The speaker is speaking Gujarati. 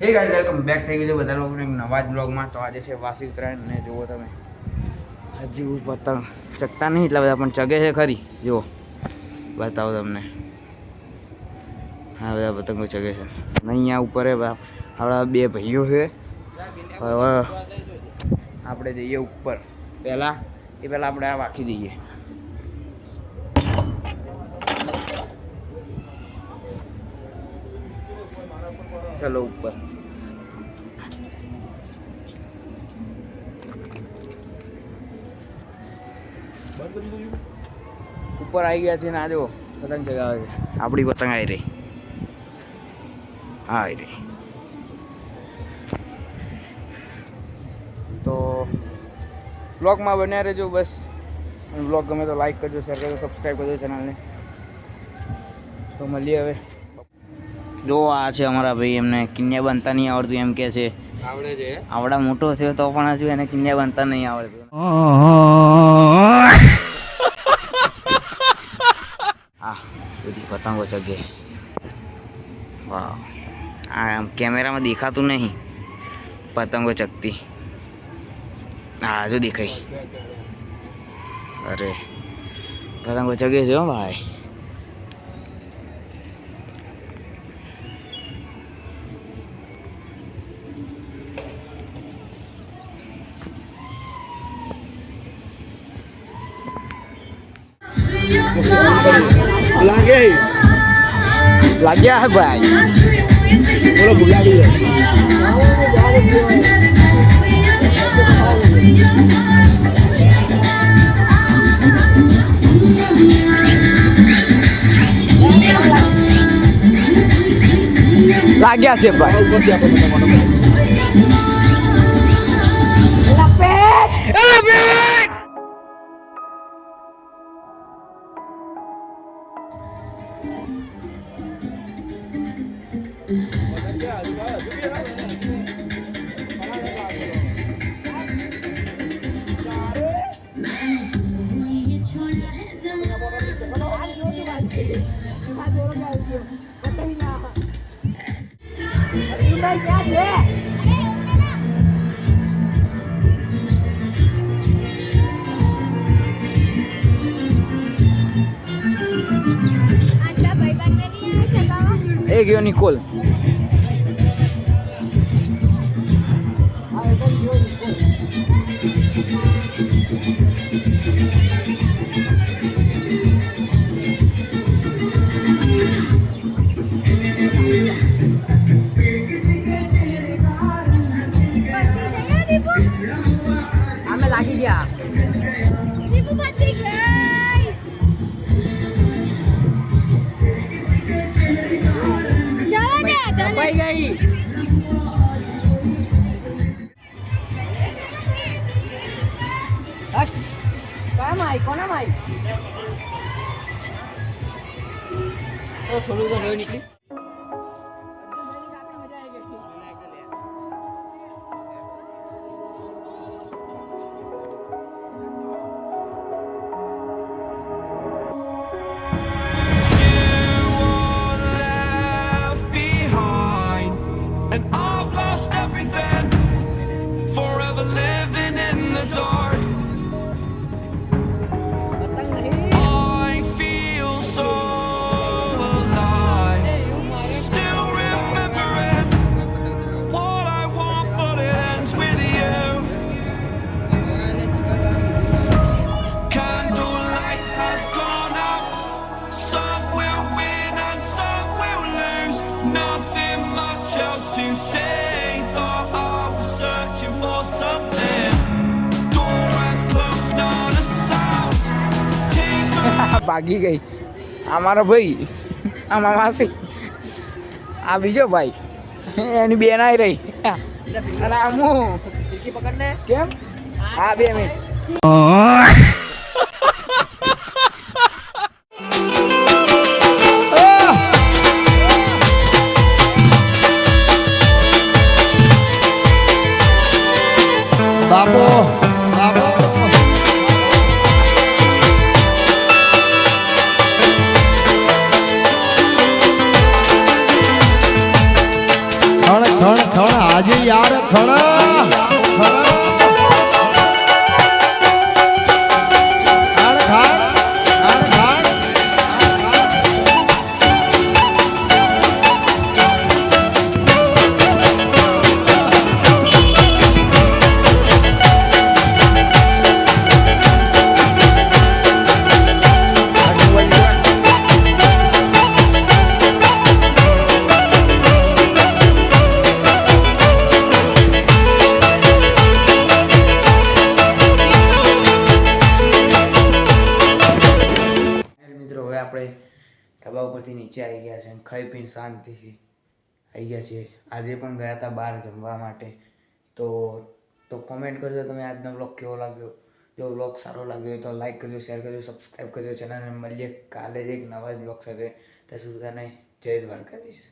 હે ગાઈસ વેલકમ બેક થઈ ગયું છે બધા લોકોને એક નવા જ બ્લોગમાં. તો આજે છે વાસી ઉત્તરાયણ ને જુઓ તમે હજી પતંગ ચગતા નહીં એટલા બધા પણ ચગે છે ખરી. જુઓ બતાવો તમને, હા બધા પતંગો ચગે છે. અહીંયા ઉપર આપણા બે ભાઈઓ છે. હવે આપણે જઈએ ઉપર. પહેલાં આપણે આ વાંખી દઈએ. ચલો ઉપર. ઉપર આવી ગયા છે ને આ જો પતંગ ચગાવે છે. આપણી પતંગ આવી રહી, હા આવી રહી. તો બ્લોગમાં બન્યા રહેજો બસ. બ્લોગ ગમે તો લાઈક કરજો, શેર કરજો, સબસ્ક્રાઈબ કરજો ચેનલને. તો મળીએ હવે. જો આ છે અમારા ભાઈ, એમને કિન્યા બનતા નહીં આવડતું એમ કે છે. આવડે છે, આવડા મોટો થયો તો પણ હજુ એને કિન્યા બનતા નહીં આવડતું. હા બધી પતંગો ચગે. વાહ, આ કેમેરામાં દેખાતું નહીં પતંગો ચગતી. હા હજુ દેખાય. અરે પતંગો ચગે છે હો ભાઈ. લાગ્યા હે ભાઈ. બોલો ગુલાબી લાગ્યા છે ભાઈ. ગયો નિકોલ. અમે લાગી ગયા. કોના માઈ તો થોડું તો રહ્યો નીકળી. ભાગી ગઈ. આ મારો ભાઈ, આ માસી, આ બીજો ભાઈ, એની બેન આવી રહી. અને આ હું પકડને કેમ? હા 2 મિનિટ. બાપો બાપો ખણ ખણ હાજી યાર ખડા મિત્રો હવે આપણે ધાબા ઉપરથી નીચે આવી ગયા છે, ખાઈ પીને શાંતિથી આવી ગયા છીએ. આજે પણ ગયા હતા બહાર જમવા માટે. તો કોમેન્ટ કરજો તમે આજનો બ્લોગ કેવો લાગ્યો. જો બ્લોગ સારો લાગ્યો હોય તો લાઈક કરજો, શેર કરજો, સબસ્ક્રાઈબ કરજો ચેનલને. મળીએ કાલે જ એક નવા જ બ્લોગ સાથે. ત્યાં સુધી જય દ્વારકાધીશ.